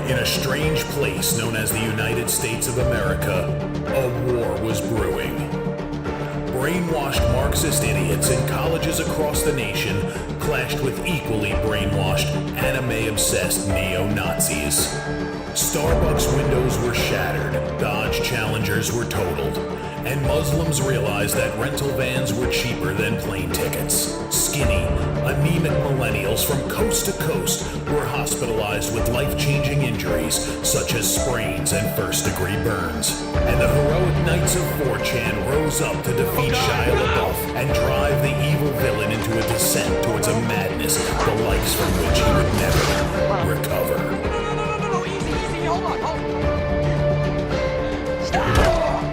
In a strange place known as the United States of America, a war was brewing. Brainwashed Marxist idiots in colleges across the nation clashed with equally brainwashed, anime-obsessed neo-Nazis. Starbucks windows were shattered, Dodge Challengers were totaled, and Muslims realized that rental vans were cheaper than plane tickets. Skinny, anemic millennials from coast to coast were hospitalized with life-changing injuries such as sprains and first-degree burns. And the heroic knights of 4chan rose up to defeat Shia LaBeouf and drive the evil villain into a descent towards a madness the likes from which he would never recover. No, easy, hold on. Stop!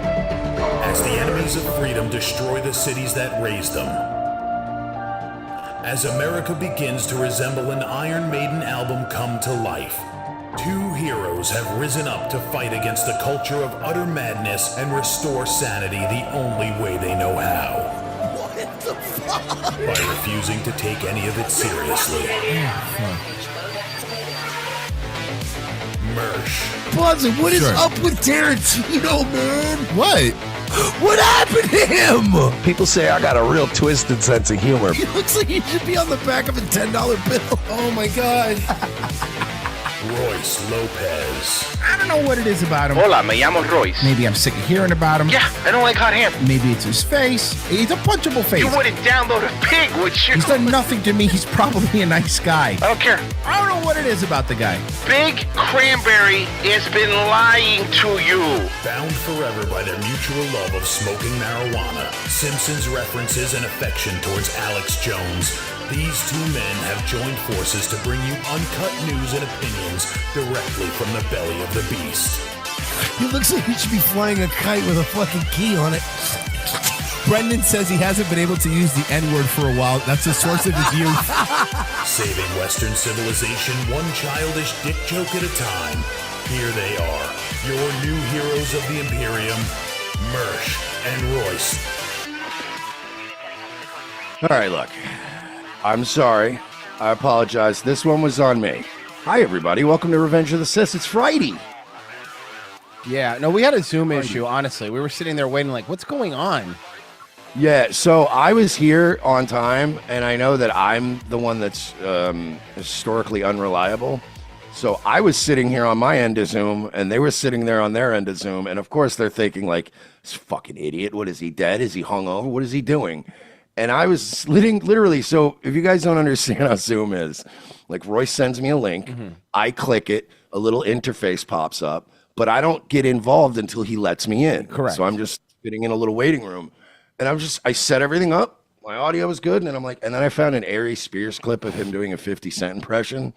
As the enemies of freedom destroy the cities that raised them. As America begins to resemble an Iron Maiden album come to life, two heroes have risen up to fight against the culture of utter madness and restore sanity the only way they know how. What the fuck? By refusing to take any of it seriously. Mersh. Buzzer, what is up with Tarantino, man? What? What happened to him? People say I got a real twisted sense of humor. He looks like he should be on the back of a $10 bill. Oh my God. Royce Lopez. I don't know what it is about him. Hola, me llamo Royce. Maybe I'm sick of hearing about him. Yeah, I don't like hot hair. Maybe it's his face. He's a punchable face. You wouldn't download a pig, would you? He's done nothing to me. He's probably a nice guy. I don't care. I don't know what it is about the guy. Big Cranberry has been lying to you. Bound forever by their mutual love of smoking marijuana, Simpsons references and affection towards Alex Jones, these two men have joined forces to bring you uncut news and opinions directly from the belly of the beast. He looks like he should be flying a kite with a fucking key on it. Brendan says he hasn't been able to use the N-word for a while. That's the source of his youth. Saving Western civilization one childish dick joke at a time. Here they are, your new heroes of the Imperium, Mersh and Royce. All right, look. I'm sorry. I apologize. This one was on me. Hi, everybody. Welcome to Revenge of the Sis. It's Friday. Yeah, no, we had a Zoom issue, honestly. We were sitting there waiting like, what's going on? Yeah, so I was here on time, and I know that I'm the one that's historically unreliable. So I was sitting here on my end of Zoom, and they were sitting there on their end of Zoom, and of course they're thinking like, this fucking idiot, what is he, dead? Is he hungover? What is he doing? And I was literally, so if you guys don't understand how Zoom is, like Royce sends me a link, I click it, a little interface pops up, but I don't get involved until he lets me in. Correct. So I'm just sitting in a little waiting room, and I set everything up. My audio was good, and then I'm like, and then I found an Ari Spears clip of him doing a 50 Cent impression,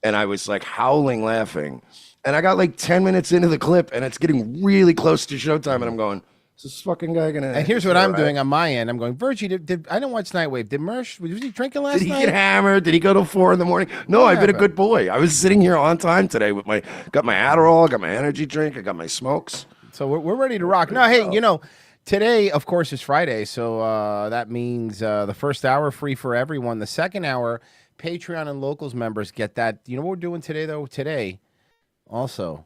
and I was like howling laughing. And I got like 10 minutes into the clip, and it's getting really close to showtime, and I'm going, is this fucking guy gonna? And here's what I'm doing on my end. I'm going, Virgie, did I didn't watch Nightwave. Did Mersh, was he drinking last night? Did he get hammered? Did he go to 4 a.m? No, I've been a good boy. I was sitting here on time today with got my Adderall, got my energy drink, I got my smokes. So we're ready to rock. No, hey, you know, today, of course, is Friday. So that means the first hour free for everyone. The second hour, Patreon and Locals members get that. You know what we're doing today, though? Today, also,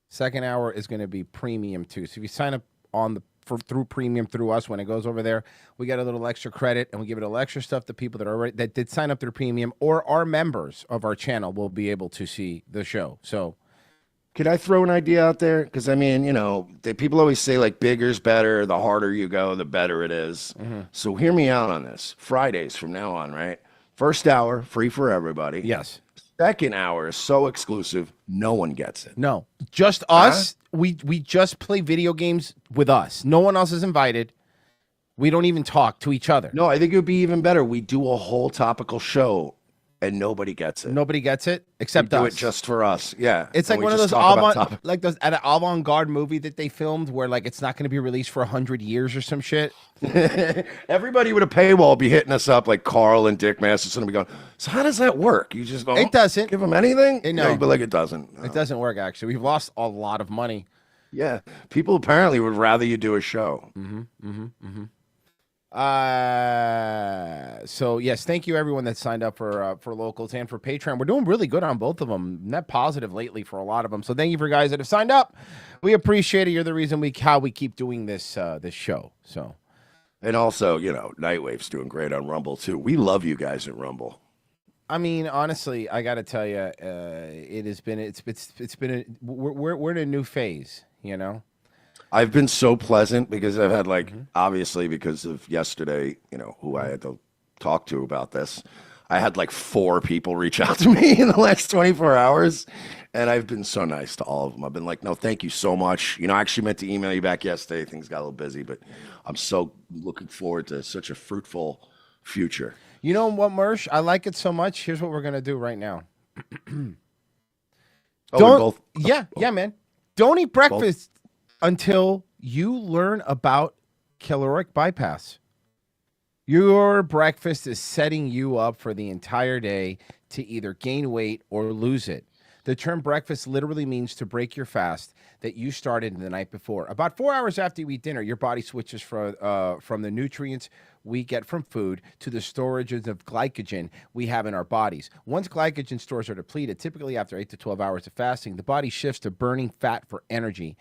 second hour is going to be premium, too. So if you sign up through premium through us, when it goes over there, we get a little extra credit, and we give it a little extra stuff to people that did sign up through premium or are members of our channel will be able to see the show. So could I throw an idea out there? Because I mean, you know, people always say like bigger's better, the harder you go, the better it is. So hear me out on this. Fridays from now on, right? First hour, free for everybody. yes. Second hour is so exclusive, no one gets it. No, just us. We just play video games with us. No one else is invited. We don't even talk to each other. No, I think it would be even better. We do a whole topical show, and nobody gets it. Nobody gets it except we do us. it just for us. Yeah, It's like one of those an avant-garde movie that they filmed where like it's not going to be released for 100 years or some shit. Everybody with a paywall be hitting us up like Carl and Dick Masterson and be going, so how does that work? You just don't It doesn't. give them anything? No. Yeah, but like it doesn't. It doesn't work, actually. We've lost a lot of money. Yeah, people apparently would rather you do a show. So yes, thank you everyone that signed up for locals and for Patreon. We're doing really good on both of them. Net positive lately for a lot of them. So thank you for guys that have signed up. We appreciate it. You're the reason we keep doing this this show. So, and also, Nightwave's doing great on Rumble too. We love you guys at Rumble. I mean, honestly, I got to tell you, we're in a new phase. I've been so pleasant because I've had obviously because of yesterday, who I had to talk to about this. I had 4 people reach out to me in the last 24 hours, and I've been so nice to all of them. I've been like, no, thank you so much. I actually meant to email you back yesterday. Things got a little busy, but I'm so looking forward to such a fruitful future. You know what, Mersh? I like it so much. Here's what we're going to do right now. Yeah, man. Don't eat breakfast until you learn about caloric bypass. Your breakfast is setting you up for the entire day to either gain weight or lose it. The term breakfast literally means to break your fast that you started the night before. About 4 hours after you eat dinner, your body switches from the nutrients we get from food to the storages of glycogen we have in our bodies. Once glycogen stores are depleted, typically after 8 to 12 hours of fasting, the body shifts to burning fat for energy.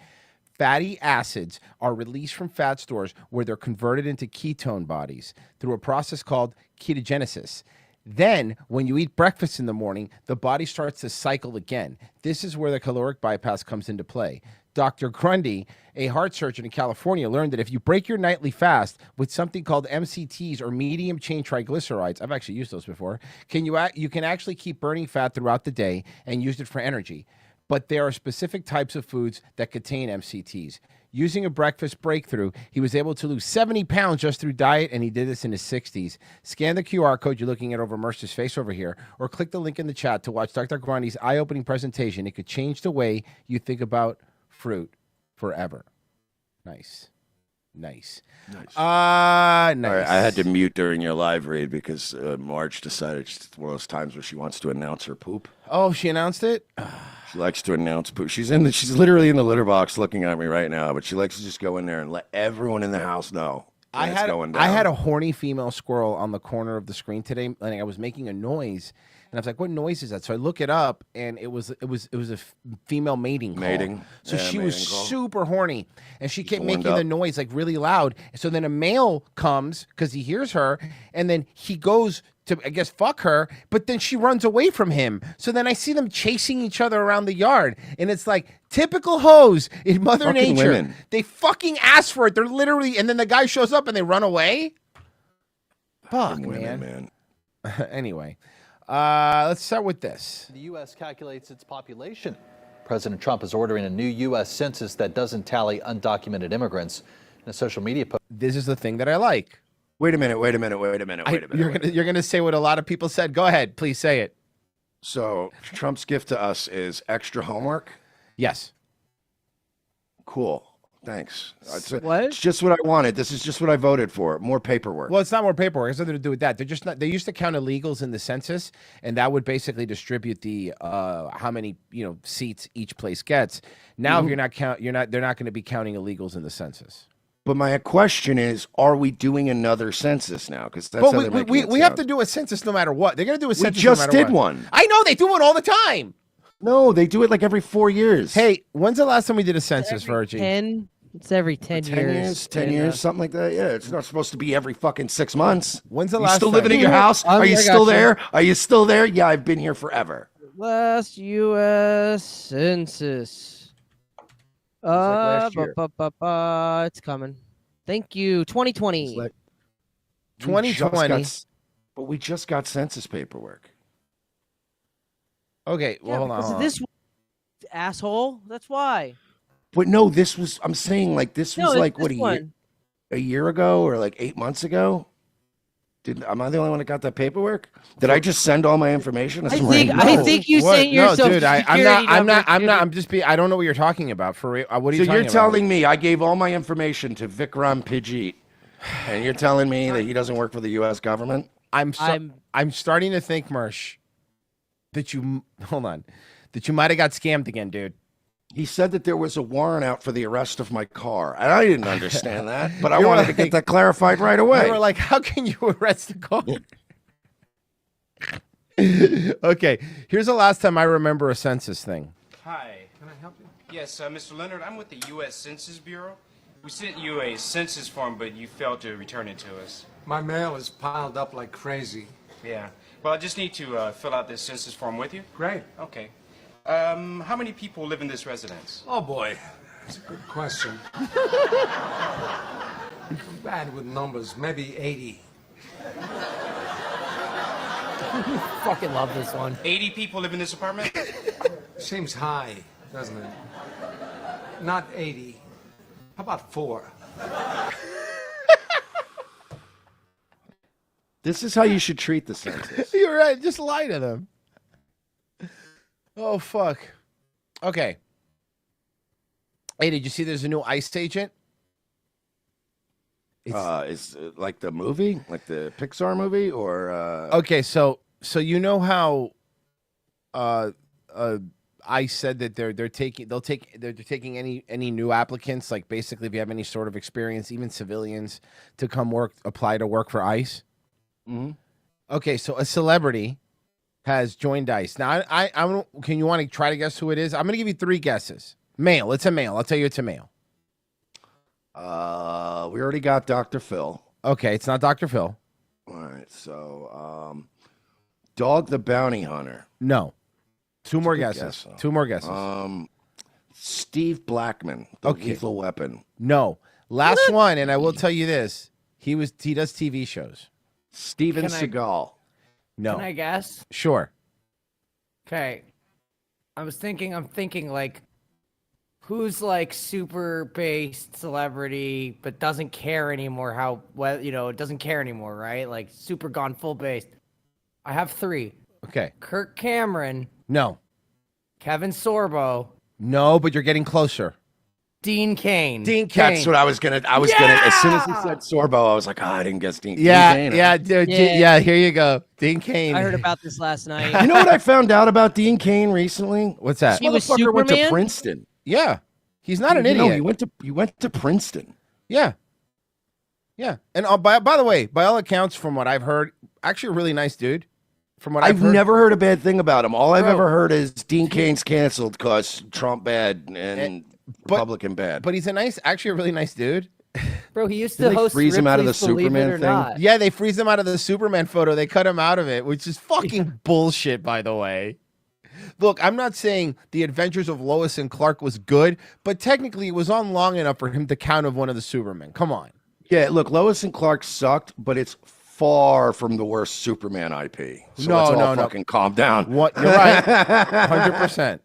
Fatty acids are released from fat stores where they're converted into ketone bodies through a process called ketogenesis. Then, when you eat breakfast in the morning, the body starts to cycle again. This is where the caloric bypass comes into play. Dr. Grundy, a heart surgeon in California, learned that if you break your nightly fast with something called MCTs or medium chain triglycerides, I've actually used those before, you can actually keep burning fat throughout the day and use it for energy. But there are specific types of foods that contain MCTs. Using a breakfast breakthrough, he was able to lose 70 pounds just through diet, and he did this in his 60s. Scan the QR code you're looking at over Mercer's face over here, or click the link in the chat to watch Dr. Grundy's eye-opening presentation. It could change the way you think about fruit forever. Nice. Nice. Nice. All right, I had to mute during your live read because Marge decided it's one of those times where she wants to announce her poop. Oh, she announced it? She likes to announce poop. She's literally in the litter box looking at me right now, but she likes to just go in there and let everyone in the house know. I had a horny female squirrel on the corner of the screen today, and I was making a noise, and I was like, "What noise is that?" So I look it up, and it was a female mating call. So she was super horny, and she kept making the noise really loud. So then a male comes because he hears her, and then he goes to, I guess, fuck her, but then she runs away from him. So then I see them chasing each other around the yard, and it's like typical hoes in Mother Nature. Women. They fucking ask for it. They're literally, and then the guy shows up and they run away. Fuck, man. Anyway, let's start with this. The U.S. calculates its population. President Trump is ordering a new U.S. census that doesn't tally undocumented immigrants. In a social media post, this is the thing that I like. Wait a minute. You're gonna say what a lot of people said. Go ahead, please say it. So Trump's gift to us is extra homework? Yes. Cool. Thanks. What? It's just what I wanted. This is just what I voted for. More paperwork. Well, it's not more paperwork. It's nothing to do with that. They're just not. They used to count illegals in the census, and that would basically distribute the how many seats each place gets. Now, if they're not going to be counting illegals in the census. But my question is, are we doing another census now? Because that's how we have to do a census no matter what. They're going to do a census. We just no matter did what. one. I know they do it all the time. No, they do it every 4 years. Hey, when's the last time we did a census, Virgie? It's every 10 years. 10 years, something like that. Yeah, it's not supposed to be every fucking 6 months. When's the you last still time? living in your house? Are you still there? Are you still there? Yeah, I've been here forever. Last U.S. census. Last year. It's coming. Thank you. 2020. 2020. But we just got census paperwork. Okay, well, hold on. This asshole. That's why. But no, this was. I'm saying this was what a year ago or 8 months ago. Am I the only one that got that paperwork? Did I just send all my information? I think you sent your social dude, I'm not. I'm just. I don't know what you're talking about. For real, what are you? So you're telling me I gave all my information to Vikram Pijit, and you're telling me that he doesn't work for the U.S. government? I'm starting to think, Mersh, that you might have got scammed again, dude. He said that there was a warrant out for the arrest of my car. And I didn't understand that, but I wanted to get that clarified right away. They were like, how can you arrest the car? Okay, here's the last time I remember a census thing. Hi. Can I help you? Yes, Mr. Leonard, I'm with the U.S. Census Bureau. We sent you a census form, but you failed to return it to us. My mail is piled up like crazy. Yeah. Well, I just need to fill out this census form with you. Great. Okay. How many people live in this residence? Oh, boy. That's a good question. I'm bad with numbers. Maybe 80. Fucking love this one. 80 people live in this apartment? Seems high, doesn't it? Not 80. How about 4? This is how you should treat the census. You're right. Just lie to them. Oh, fuck. Okay. Hey, did you see there's a new ICE agent? Is it like the movie, like the Pixar movie, or Okay, so you know how ICE said that they're taking any new applicants, like basically if you have any sort of experience, even civilians, to come apply to work for ICE. Mm-hmm. Okay, so a celebrity has joined ICE. Now, I can you want to try to guess who it is? I'm going to give you 3 guesses. Male. It's a male. I'll tell you it's a male. we already got Dr. Phil. Okay, it's not Dr. Phil. All right, so Dog the Bounty Hunter. No. 2 more guesses. Guess, 2 more guesses. Steve Blackman, the Okay. Lethal Weapon. No. Last one, and I will tell you this. He does TV shows. Steven Can I- Seagal. No. Can I guess? Sure. Okay. I'm thinking like, who's like super based celebrity but doesn't care anymore doesn't care anymore, right? Like super gone full based. I have 3. Okay. Kirk Cameron, No. Kevin Sorbo, No, but you're getting closer. Dean Cain. Dean Cain. That's what I was gonna. As soon as he said Sorbo, I was like, I didn't guess Dean. Yeah, Dean Cain. yeah, dude. Yeah, here you go. Dean Cain. I heard about this last night. You know what I found out about Dean Cain recently? What's that? He was Motherfucker went to Superman? Princeton. Yeah. He's not an You know, idiot. he went to Princeton. Yeah. Yeah. And by the way, by all accounts, from what I've heard, actually a really nice dude. From what I've heard. never heard a bad thing about him. All I've Bro. ever heard is Dean Cain's canceled because Trump bad and Republican bad. But he's actually a really nice dude. Bro, he used to Didn't they host freeze him out of the Ripley's Believe It Superman or thing? Not. Yeah, they freeze him out of the Superman photo. They cut him out of it, which is fucking bullshit, by the way. Look, I'm not saying The Adventures of Lois and Clark was good, but technically it was on long enough for him to count of one of the Supermen. Come on. Yeah, look, Lois and Clark sucked, but it's far from the worst Superman IP. So No, let's all no. fucking calm down. What? You're right. 100%.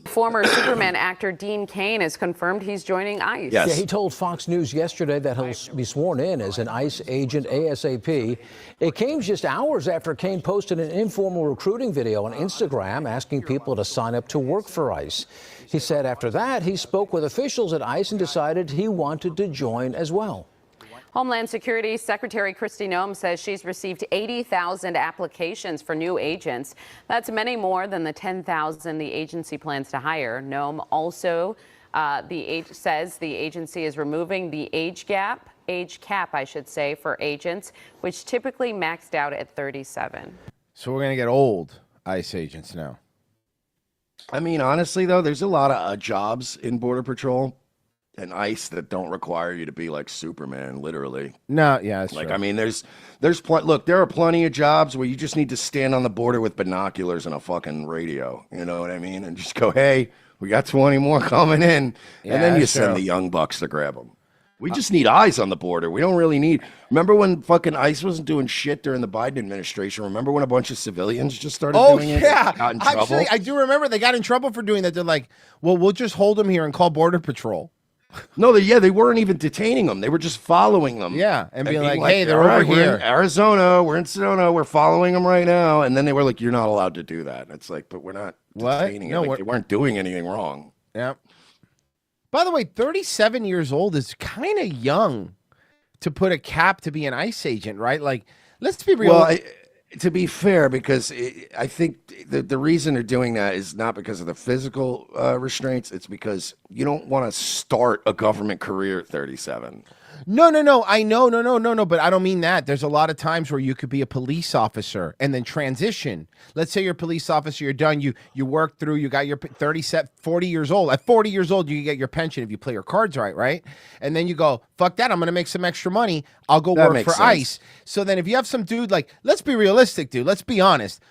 Former Superman actor Dean Cain has confirmed he's joining ICE. Yes. Yeah, he told Fox News yesterday that he'll be sworn in as an ICE agent ASAP. It came just hours after Cain posted an informal recruiting video on Instagram asking people to sign up to work for ICE. He said after that, he spoke with officials at ICE and decided he wanted to join as well. Homeland Security Secretary Kristi Noem says she's received 80,000 applications for new agents. That's many more than the 10,000 the agency plans to hire. Noem also says the agency is removing the age cap, I should say, for agents, which typically maxed out at 37. So we're going to get old ICE agents now. I mean, honestly, though, there's a lot of jobs in Border Patrol and ICE that don't require you to be like Superman, literally. No, yeah, that's Like, true. I mean, look, there are plenty of jobs where you just need to stand on the border with binoculars and a fucking radio. You know what I mean? And just go, hey, we got 20 more coming in. Yeah, And then you that's send true. the young bucks to grab them. We just need eyes on the border. We don't really need. Remember when fucking ICE wasn't doing shit during the Biden administration? Remember when a bunch of civilians just started doing it? yeah. Got in trouble? Actually, I do remember they got in trouble for doing that. They're like, well, we'll just hold them here and call Border Patrol. No, they weren't even detaining them. They were just following them. Yeah, and being like, like, hey, they're "All right, over we're here. in Arizona. We're in Sedona. We're following them right now. And then they were like, you're not allowed to do that. It's like, but we're not What? detaining No, it. Like, they weren't doing anything wrong. Yeah. By the way, 37 years old is kind of young to put a cap to be an ICE agent, right? Like, let's be real. Well, to be fair, because I think the reason they're doing that is not because of the physical restraints. It's because you don't want to start a government career at 37. No. I know, no. But I don't mean that. There's a lot of times where you could be a police officer and then transition. Let's say you're a police officer, you're done, you work through, you got your 40 years old. At 40 years old, you get your pension if you play your cards right? And then you go, fuck that, I'm going to make some extra money. I'll go work for ICE. So then if you have some dude, like, let's be realistic, dude. Let's be honest.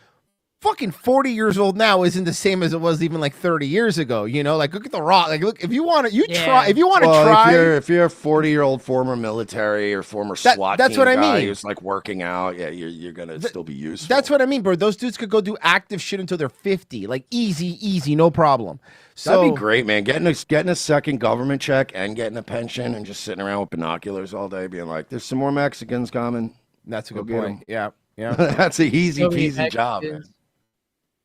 Fucking 40 years old now isn't the same as it was even like 30 years ago. You know, like look at the Rock. Like, look, if you want to, try. If you want to try, if you're a 40-year-old former military or former SWAT that's team what I guy mean. who's like working out, yeah, you're gonna still be useful. That's what I mean, bro. Those dudes could go do active shit until they're 50, like easy, no problem. So that'd be great, man. Getting a second government check and getting a pension and just sitting around with binoculars all day, being like, "There's some more Mexicans coming." That's a good point. Yeah. That's a easy peasy job, man.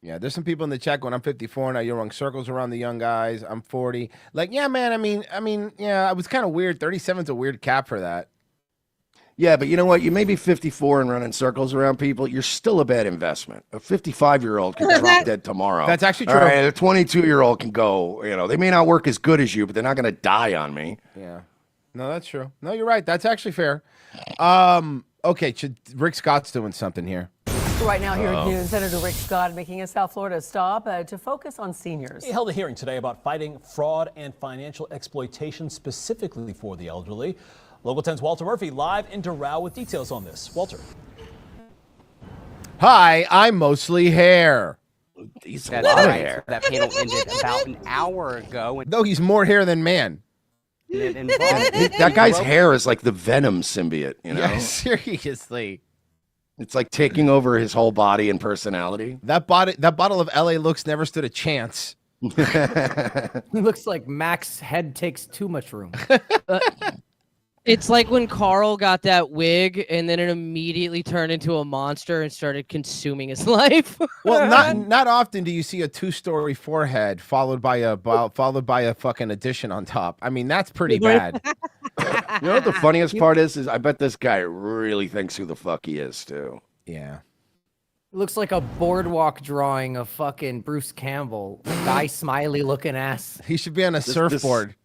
Yeah, there's some people in the chat going, I'm 54 now. You're running circles around the young guys. I'm 40. Like, yeah, man. I mean, yeah, it was kind of weird. 37's a weird cap for that. Yeah, but you know what? You may be 54 and running circles around people. You're still a bad investment. A 55-year-old can drop dead tomorrow. That's actually true. All right, a 22-year-old can go. You know, they may not work as good as you, but they're not going to die on me. Yeah. No, that's true. No, you're right. That's actually fair. Okay, Rick Scott's doing something here. Right now here at noon, Senator Rick Scott making a South Florida stop to focus on seniors. He held a hearing today about fighting fraud and financial exploitation specifically for the elderly. Local 10's Walter Murphy live in Doral with details on this. Walter. Hi, I'm mostly hair. He's a lot of hair. That panel ended about an hour ago. Though he's more hair than man. That guy's hair is like the Venom symbiote, you know? Yeah, seriously. It's like taking over his whole body and personality. That bottle of LA Looks never stood a chance. It looks like Mac's head takes too much room. It's like when Carl got that wig and then it immediately turned into a monster and started consuming his life. Well, not often do you see a 2-story forehead followed by a fucking addition on top. I mean, that's pretty bad. You know what the funniest part is I bet this guy really thinks who the fuck he is too. Yeah. It looks like a boardwalk drawing of fucking Bruce Campbell. Guy smiley looking ass. He should be on a surfboard.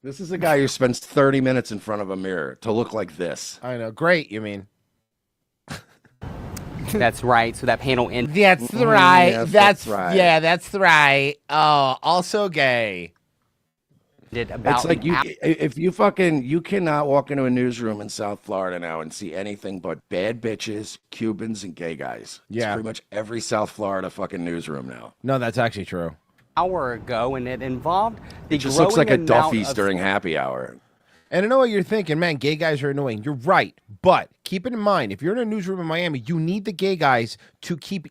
This is a guy who spends 30 minutes in front of a mirror to look like this. I know. Great, you mean. That's right. So that panel ended. That's right. Yes, that's right. Yeah, that's right. Oh, also gay. It's like you cannot walk into a newsroom in South Florida now and see anything but bad bitches, Cubans, and gay guys. Yeah. It's pretty much every South Florida fucking newsroom now. No, that's actually true. Hour ago, and it involved the It just looks like a growing amount Duffy's of- during happy hour. And I know what you're thinking, man, gay guys are annoying. You're right. But keep it in mind, if you're in a newsroom in Miami, you need the gay guys to keep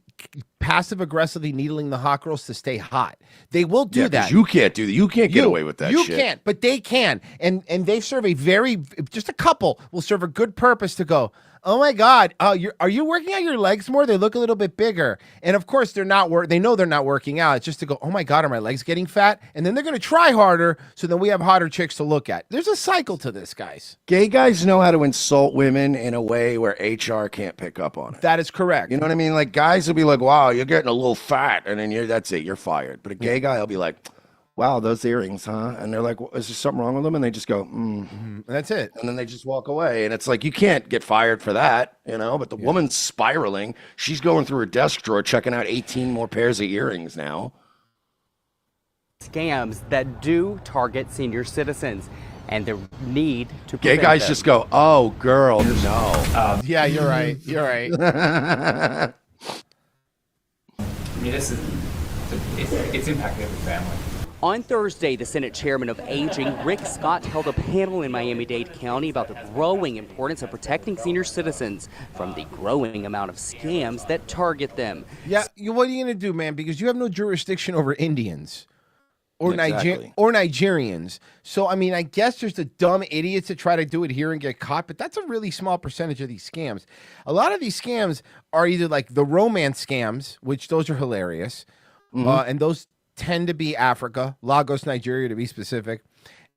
passive-aggressively needling the hot girls to stay hot. They will do that. You can't do that. You can't get away with that You shit. can't, but they can. And they serve just a couple will serve a good purpose to go, oh my God, are you working out your legs more? They look a little bit bigger. And of course they're not they know they're not working out. It's just to go, oh my God, are my legs getting fat? And then they're going to try harder. So then we have hotter chicks to look at. There's a cycle to this, guys. Gay guys know how to insult women in a way where HR can't pick up on it. That is correct. You know what I mean? Like guys will be like, wow, you're getting a little fat. And then that's it. You're fired. But a gay guy will be like, wow, those earrings, huh? And they're like, is there something wrong with them? And they just go, That's it. And then they just walk away. And it's like, you can't get fired for that, you know? But the woman's spiraling. She's going through her desk drawer, checking out 18 more pairs of earrings now. Scams that do target senior citizens and the need to Gay prevent guys them. just go, oh, girl, no. Yeah, you're right. You're right. I mean, it's impacted every family. On Thursday, the Senate Chairman of Aging, Rick Scott, held a panel in Miami-Dade County about the growing importance of protecting senior citizens from the growing amount of scams that target them. Yeah, what are you going to do, man? Because you have no jurisdiction over Indians or Exactly. Nigerians. So, I mean, I guess there's the dumb idiots that try to do it here and get caught, but that's a really small percentage of these scams. A lot of these scams are either like the romance scams, which those are hilarious, and those tend to be Africa, Lagos, Nigeria, to be specific.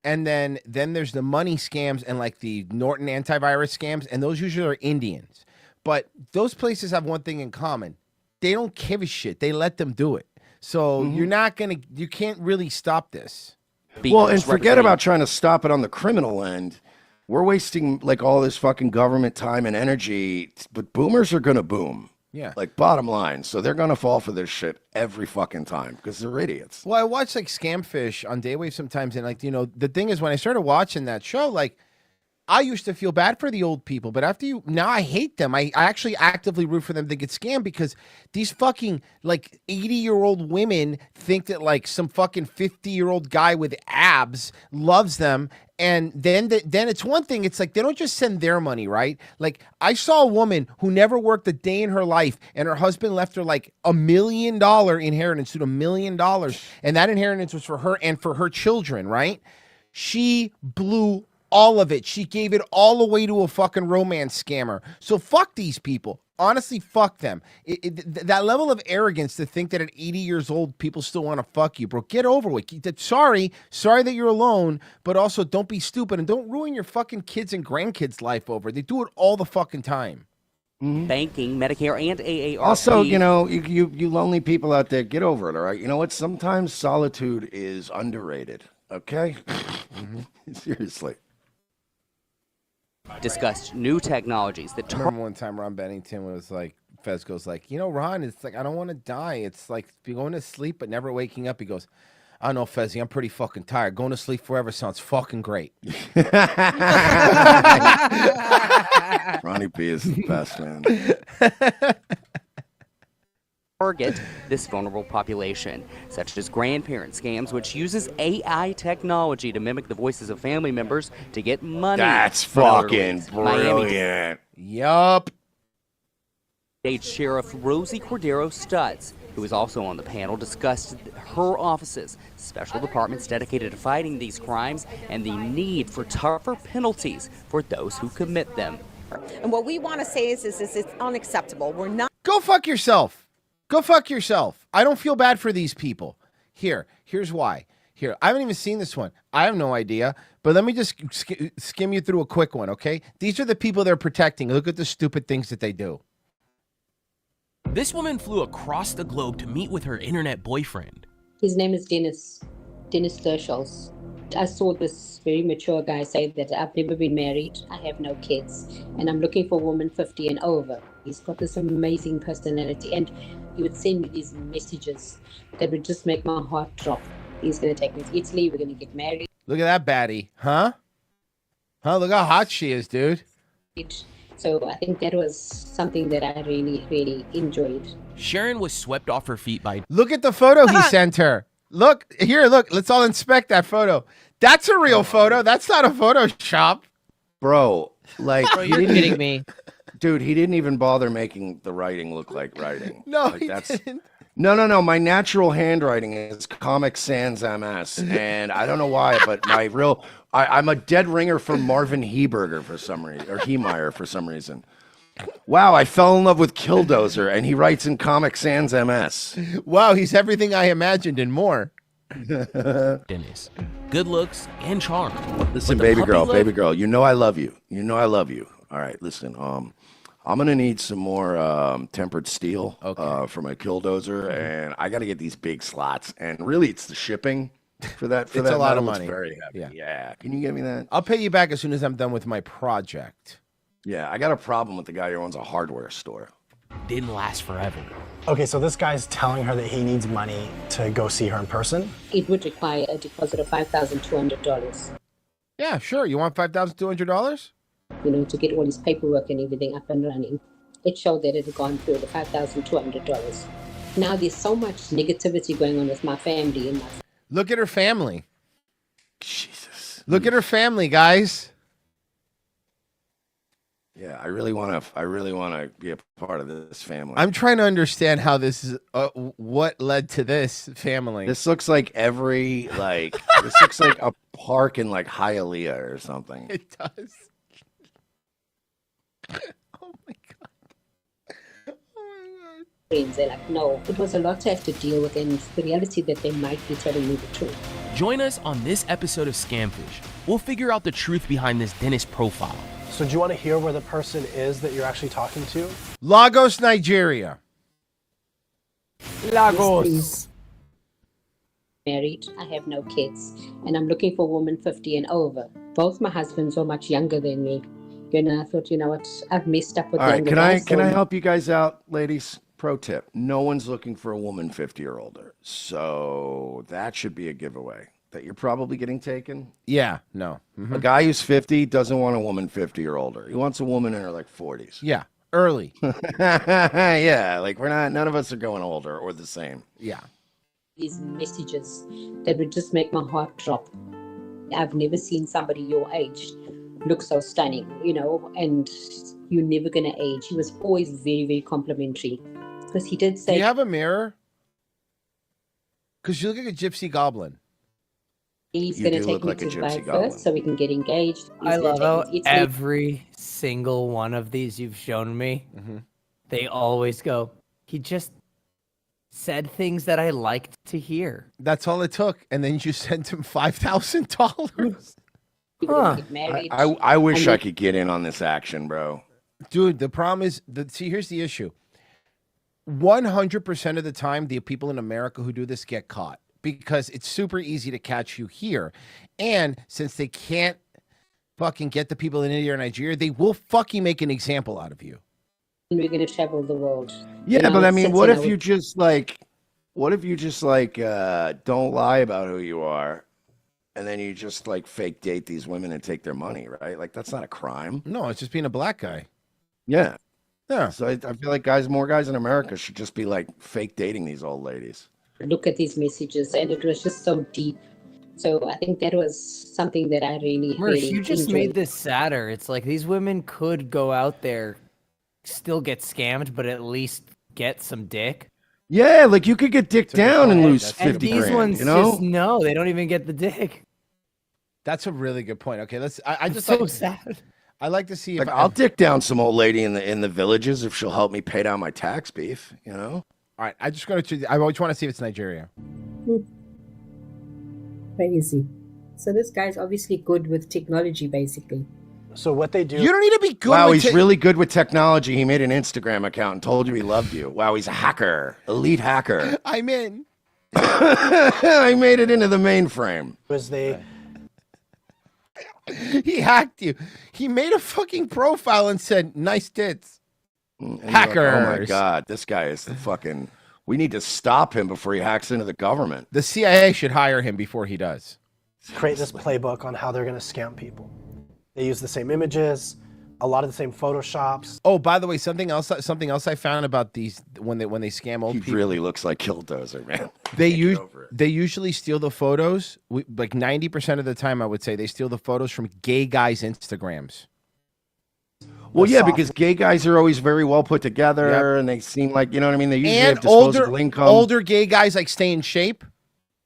And then there's the money scams and like the Norton antivirus scams, and those usually are Indians. But those places have one thing in common. They don't give a shit. They let them do it. So you can't really stop this. Well, and forget about trying to stop it on the criminal end. We're wasting like all this fucking government time and energy, but boomers are going to boom. Yeah. Like bottom line. So they're going to fall for this shit every fucking time because they're idiots. Well, I watch like Scamfish on Daywave sometimes. And like, the thing is when I started watching that show, like I used to feel bad for the old people, but now I hate them. I actually actively root for them to get scammed because these fucking like 80-year-old women think that like some fucking 50-year-old guy with abs loves them. And then it's one thing. It's like they don't just send their money, right? Like I saw a woman who never worked a day in her life, and her husband left her like $1 million inheritance, $1 million, and that inheritance was for her and for her children, right? She blew all of it. She gave it all away to a fucking romance scammer. So fuck these people. Honestly, fuck them. That level of arrogance to think that at 80 years old, people still want to fuck you, bro. Get over it. Sorry that you're alone, but also don't be stupid and don't ruin your fucking kids and grandkids' life over. They do it all the fucking time. Banking, Medicare, and AARP. Also, you lonely people out there, get over it, all right? You know what? Sometimes solitude is underrated, okay? Seriously. Discussed new technologies that remember one time Ron Bennington was like, Fez goes like, Ron, it's like, I don't want to die. It's like going to sleep but never waking up. He goes, I don't know, Fezzy, I'm pretty fucking tired. Going to sleep forever sounds fucking great. Ronnie B is the best, man. Target this vulnerable population, such as grandparent scams, which uses AI technology to mimic the voices of family members to get money. That's fucking brilliant. Yup. State Sheriff Rosie Cordero Stutz, who was also on the panel, discussed her office's special departments dedicated to fighting these crimes and the need for tougher penalties for those who commit them. And what we want to say is it's unacceptable. We're not. Go fuck yourself. Go fuck yourself. I don't feel bad for these people. Here's why. I haven't even seen this one. I have no idea. But let me just skim you through a quick one, okay? These are the people they're protecting. Look at the stupid things that they do. This woman flew across the globe to meet with her internet boyfriend. His name is Dennis Thurshals. I saw this very mature guy say that I've never been married, I have no kids, and I'm looking for a woman 50 and over. He's got this amazing personality, and he would send me these messages that would just make my heart drop. He's going to take me to Italy, we're going to get married. Look at that baddie, huh? Look how hot she is, dude. So I think that was something that I really, really enjoyed. Sharon was swept off her feet by... Look at the photo he sent her. Look, let's all inspect that photo. That's a real photo. That's not a Photoshop. Bro, like... Bro, you're kidding me. Dude, he didn't even bother making the writing look like writing. No, like, didn't. No. My natural handwriting is Comic Sans MS, and I don't know why, but I'm a dead ringer for Marvin Heberger for some reason, or Hemeyer for some reason. Wow, I fell in love with Killdozer, and he writes in Comic Sans MS. Wow, he's everything I imagined and more. Dennis, good looks and charm. Listen, baby girl, you know I love you. All right, listen, I'm gonna need some more tempered steel for my Killdozer, and I got to get these big slots. And really, it's the shipping for that. It's a lot of money. It's very heavy. Yeah. Can you get me that? I'll pay you back as soon as I'm done with my project. Yeah, I got a problem with the guy who owns a hardware store. Didn't last forever. Okay, so this guy's telling her that he needs money to go see her in person? It would require a deposit of $5,200. Yeah, sure. You want $5,200? To get all his paperwork and everything up and running. It showed that it had gone through the $5,200. Now there's so much negativity going on with my family and my... Look at her family. Jesus. Look at her family, guys. Yeah, I really want to be a part of this family. I'm trying to understand how this is. What led to this family? This looks like this looks like a park in like Hialeah or something. It does. Oh my god. Friends, they're like, no, it was a lot to have to deal with, and the reality that they might be telling me the truth. Join us on this episode of Scamfish. We'll figure out the truth behind this Dennis profile. So do you want to hear where the person is that you're actually talking to? Lagos, Nigeria. Lagos. Married, I have no kids, and I'm looking for a woman 50 and over. Both my husbands were much younger than me. I thought, you know what, I've messed up with All right, younger can I guys. can I help you guys out, ladies? Pro tip: no one's looking for a woman 50 or older, so that should be a giveaway that you're probably getting taken. Yeah, no. A guy who's 50 doesn't want a woman 50 or older. He wants a woman in her like 40s. Yeah, early. Yeah, like none of us are going older or the same. Yeah. These messages that would just make my heart drop. I've never seen somebody your age look so stunning, and you're never going to age. He was always very, very complimentary. Because he did say... Do you have a mirror? Because you look like a gypsy goblin. He's going to take me to Dubai first so we can get engaged. I love how every single one of these you've shown me, they always go, he just said things that I liked to hear. That's all it took. And then you sent him $5,000. Huh. I wish I could get in on this action, bro. Dude, the problem is, here's the issue. 100% of the time, the people in America who do this get caught because it's super easy to catch you here. And since they can't fucking get the people in India or Nigeria, they will fucking make an example out of you. We're going to travel the world. Yeah, but I mean, what if you just don't lie about who you are? And then you just like fake date these women and take their money, right? Like that's not a crime. No, it's just being a black guy. Yeah. Yeah. So I feel like more guys in America should just be like fake dating these old ladies. Look at these messages, and it was just so deep. So I think that was something that I really, Mersh, really you just enjoyed. made this sadder. It's like these women could go out there, still get scammed, but at least get some dick. Yeah, like you could get dick down and lose 50 And these grand, ones you know? just no, they don't even get the dick. That's a really good point. Okay, I just so sad. I like to see if Like I'll dick down some old lady in the villages if she'll help me pay down my tax beef, you know? All right, I just want to. I always want to see if it's Nigeria. Crazy. So this guy's obviously good with technology, basically. So what they do... You don't need to be good. Wow, he's really good with technology. He made an Instagram account and told you he loved you. Wow, he's a hacker, elite hacker. I'm in. I made it into the mainframe. Was they... He hacked you. He made a fucking profile and said, "Nice tits." And you're Hackers. like, oh my God, this guy is the fucking. We need to stop him before he hacks into the government. The CIA should hire him before he does. create this playbook on how they're going to scam people. They use the same images, a lot of the same photoshops. Oh, by the way, something else I found about these when they scam old people. He really looks like Killdozer, man. They usually steal the photos. Like 90% of the time, I would say they steal the photos from gay guys' Instagrams. Well, yeah, because gay guys are always very well put together, and they seem like, you know what I mean? They usually have disposable income. Older gay guys like stay in shape.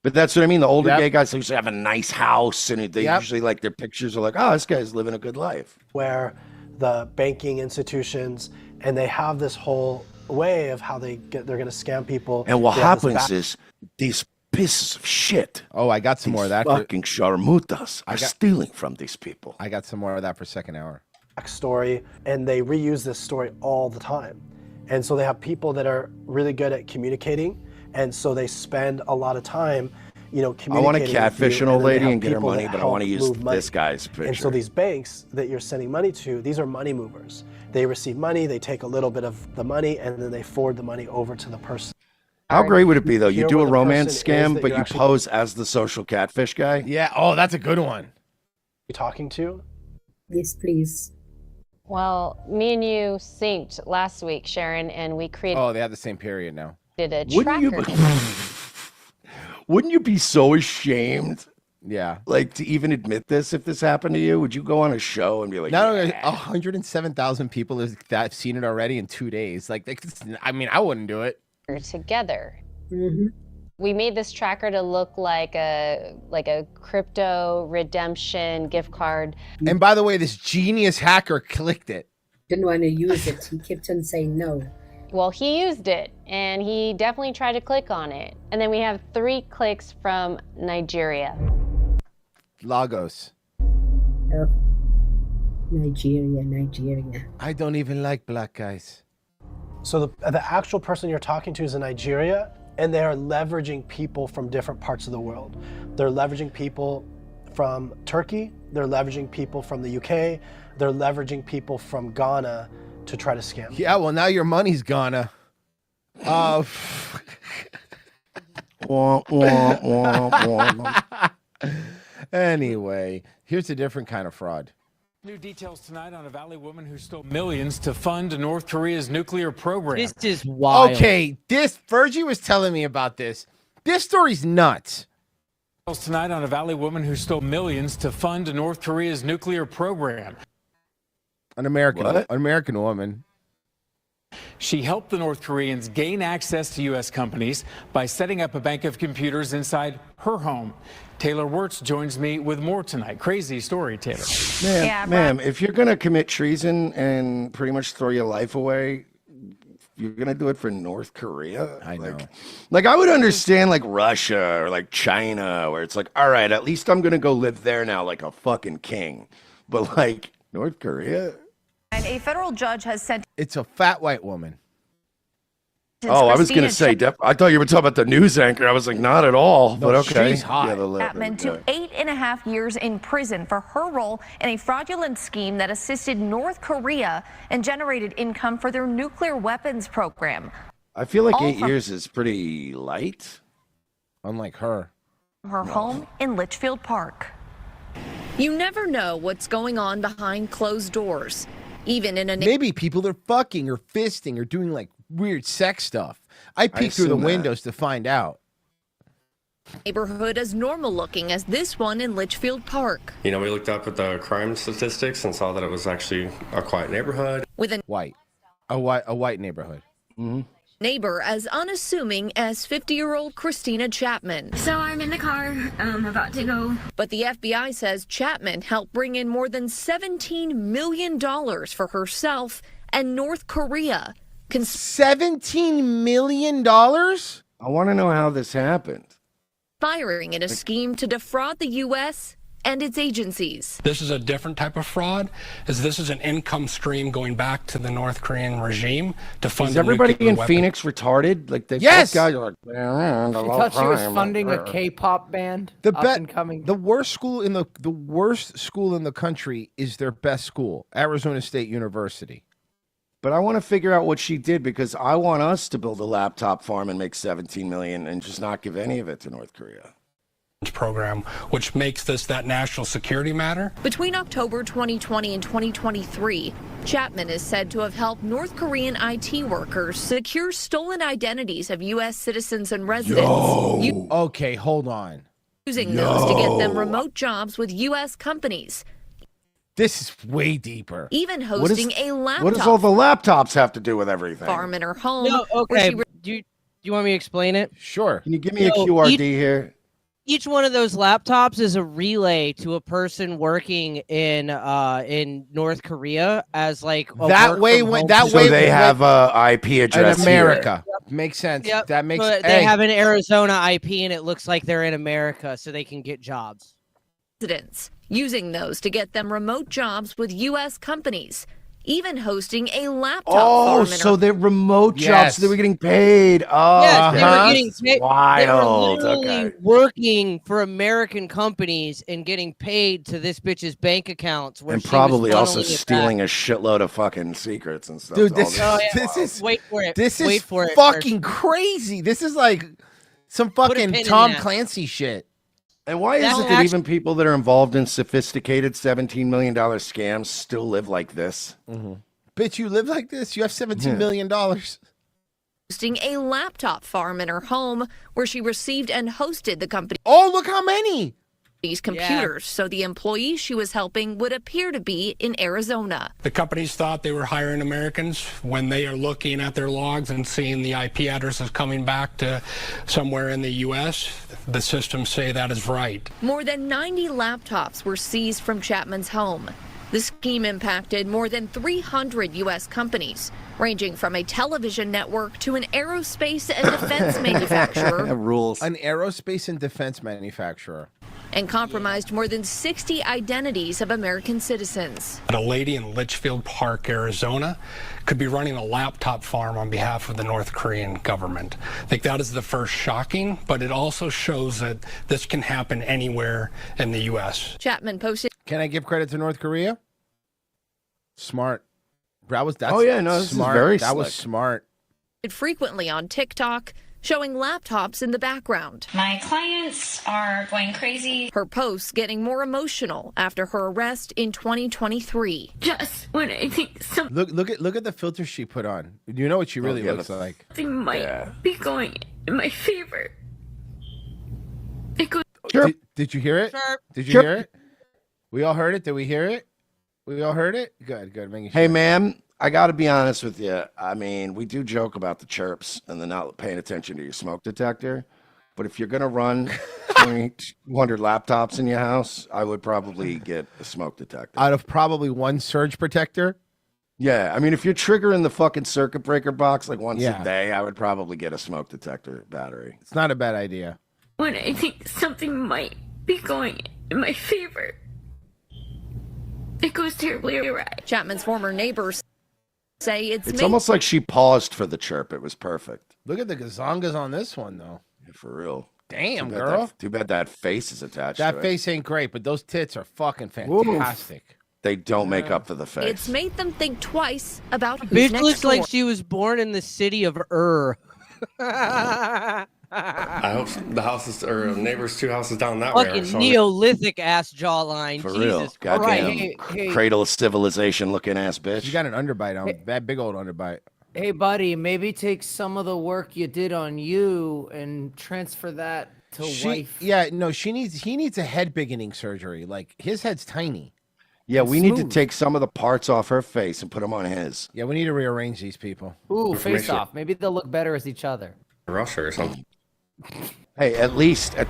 But that's what I mean. The older gay guys usually have a nice house, and they Yep. usually like their pictures are like, oh, this guy's living a good life. Where the banking institutions, and they have this whole way of how they're going to scam people. And what They have this happens is these pieces of shit. Oh, I got some more of that. Fucking sharmutas are stealing from these people. I got some more of that for second hour. Story, and they reuse this story all the time. And so they have people that are really good at communicating, and so they spend a lot of time, communicating. I want to with catfish you, an old then they lady have and get her people money, that but I want to help use move money. this guy's picture. And so these banks that you're sending money to, these are money movers. They receive money, they take a little bit of the money, and then they forward the money over to the person. How great would it be, though? You Hear do where a the romance person is scam, that but you're you actually- pose as the social catfish guy? Yeah. Oh, that's a good one. You talking to? Yes, please. Well, me and you synced last week, Sharon, and we created Oh, they have the same period now. a Wouldn't tracker. Wouldn't you be so ashamed? Yeah. Like to even admit this if this happened to you? Would you go on a show and be like, Not only 107,000 people have seen it already in 2 days. I mean, I wouldn't do it. Together. Mm-hmm. We made this tracker to look like a crypto redemption gift card. And by the way, this genius hacker clicked it. Didn't want to use it. He kept on saying no. Well, he used it, and he definitely tried to click on it. And then we have 3 clicks from Nigeria. Lagos. Nigeria. I don't even like black guys. So the actual person you're talking to is in Nigeria, and they are leveraging people from different parts of the world. They're leveraging people from Turkey, they're leveraging people from the UK, they're leveraging people from Ghana to try to scam. Yeah, well, now your money's Ghana. Wah, wah, wah, wah. Anyway, here's a different kind of fraud. New details tonight on a Valley woman who stole millions to fund North Korea's nuclear program. This is wild. Okay, Virgie was telling me about this. This story's nuts. Tonight on a Valley woman who stole millions to fund North Korea's nuclear program. An American woman. She helped the North Koreans gain access to U.S. companies by setting up a bank of computers inside her home. Taylor Wirtz joins me with more tonight. Crazy story, Taylor. Ma'am, if you're going to commit treason and pretty much throw your life away, you're going to do it for North Korea? I know. Like, I would understand, like, Russia or, like, China, where it's like, all right, at least I'm going to go live there now like a fucking king. But, like, North Korea? And a federal judge has sent. It's a fat white woman. Oh, I was going to say, I thought you were talking about the news anchor. I was like, not at all, No, but okay. she's hot. Yeah, the lip, Chapman to okay. 8.5 years in prison for her role in a fraudulent scheme that assisted North Korea and generated income for their nuclear weapons program. I feel like All 8 from years is pretty light. Unlike her. her home in Litchfield Park. You never know what's going on behind closed doors, even in a Maybe people are fucking or fisting or doing like weird sex stuff. I peeked through the assume that. windows to find out. neighborhood as normal looking as this one in Litchfield Park. You know, we looked up at the crime statistics and saw that it was actually a quiet neighborhood. With a white neighborhood. Mm-hmm. Neighbor as unassuming as 50-year-old Christina Chapman. So I'm in the car, about to go. But the FBI says Chapman helped bring in more than $17 million for herself and North Korea. $17 million? I want to know how this happened. Firing in a scheme to defraud the U.S. and its agencies. This is a different type of fraud, as this is an income stream going back to the North Korean regime to fund. Is everybody nuclear in weapons. Phoenix retarded? Like the Yes! guys are like, man, She thought she was funding a K-pop band. The worst school in the country is their best school, Arizona State University. But I want to figure out what she did, because I want us to build a laptop farm and make $17 million and just not give any of it to North Korea. Program, which makes this that national security matter. Between October 2020 and 2023, Chapman is said to have helped North Korean IT workers secure stolen identities of U.S. citizens and residents. Okay, hold on. Using those to get them remote jobs with U.S. companies. This is way deeper. Even hosting a laptop What does all the laptops have to do with everything? farm in her home. No, where okay. she Do you want me to explain it? Sure. Can you give me a QRD here? Each one of those laptops is a relay to a person working in North Korea as like a So they have a IP address in America. Makes sense. Yep. That makes But they have an Arizona IP and it looks like they're in America, so they can get jobs. residents, using those to get them remote jobs with U.S. companies. Even hosting a laptop farm in so her they're remote jobs. Yes. So they were getting paid. Oh, Yes, they were getting paid. wild. They were literally Okay. working for American companies and getting paid to this bitch's bank accounts. Where And she was probably also funneling it stealing back. a shitload of fucking secrets and stuff. Dude, All this is Wait for it. This Wait is for it fucking crazy. This is like some Put a fucking pin in Tom that. Clancy shit. And why is That's it that even people that are involved in sophisticated $17 million scams still live like this? Bitch, you live like this? You have $17 million. hosting a laptop farm in her home where she received and hosted the company's Oh, look how many! computers, so the employees she was helping would appear to be in Arizona. The companies thought they were hiring Americans. When they are looking at their logs and seeing the IP addresses coming back to somewhere in the U.S., the systems say that is right. More than 90 laptops were seized from Chapman's home. The scheme impacted more than 300 U.S. companies, ranging from a television network to an aerospace and defense manufacturer. Rules. An aerospace and defense manufacturer. and compromised more than 60 identities of American citizens. A lady in Litchfield Park, Arizona, could be running a laptop farm on behalf of the North Korean government. I think that is the first shocking, but it also shows that this can happen anywhere in the U.S. Chapman posted. Can I give credit to North Korea? Smart. That's this smart. is very that was slick. smart. Frequently on TikTok, showing laptops in the background. My clients are going crazy. Her posts getting more emotional after her arrest in 2023. Just when I think something Look at the filter she put on. You know what she really looks like. might be going in my favor. It goes. Did you hear it? Did you Chirp. hear it? We all heard it. Did we hear it? We all heard it? Good. Making sure. Hey, ma'am, I got to be honest with you. I mean, we do joke about the chirps and the not paying attention to your smoke detector. But if you're going to run 200 laptops in your house, I would probably get a smoke detector. Out of probably one surge protector? Yeah. I mean, if you're triggering the fucking circuit breaker box like once Yeah. a day, I would probably get a smoke detector battery. It's not a bad idea. When I think something might be going in my favor, it goes terribly awry. Chapman's former neighbors say It's almost like she paused for the chirp. It was perfect. Look at the gazongas on this one, though. Yeah, for real. Damn, Too bad girl. Too bad that face is attached to That it. face ain't great, but those tits are fucking fantastic. They don't make up for the face. it's made them think twice about who's Bitch next looks door. like she was born in the city of I hope the houses or neighbors 2 houses down that way. Fucking are showing- Neolithic ass jawline. For Jesus real. Goddamn Christ. cradle of civilization looking ass bitch. She got an underbite on that big old underbite. Hey, buddy, maybe take some of the work you did on you and transfer that to wife. Yeah, no, he needs a head biggening surgery. Like his head's tiny. Yeah, we need to Smooth. take some of the parts off her face and put them on his. Yeah, we need to rearrange these people. Ooh, Information. face off. Maybe they'll look better as each other. Russia or something. Hey, at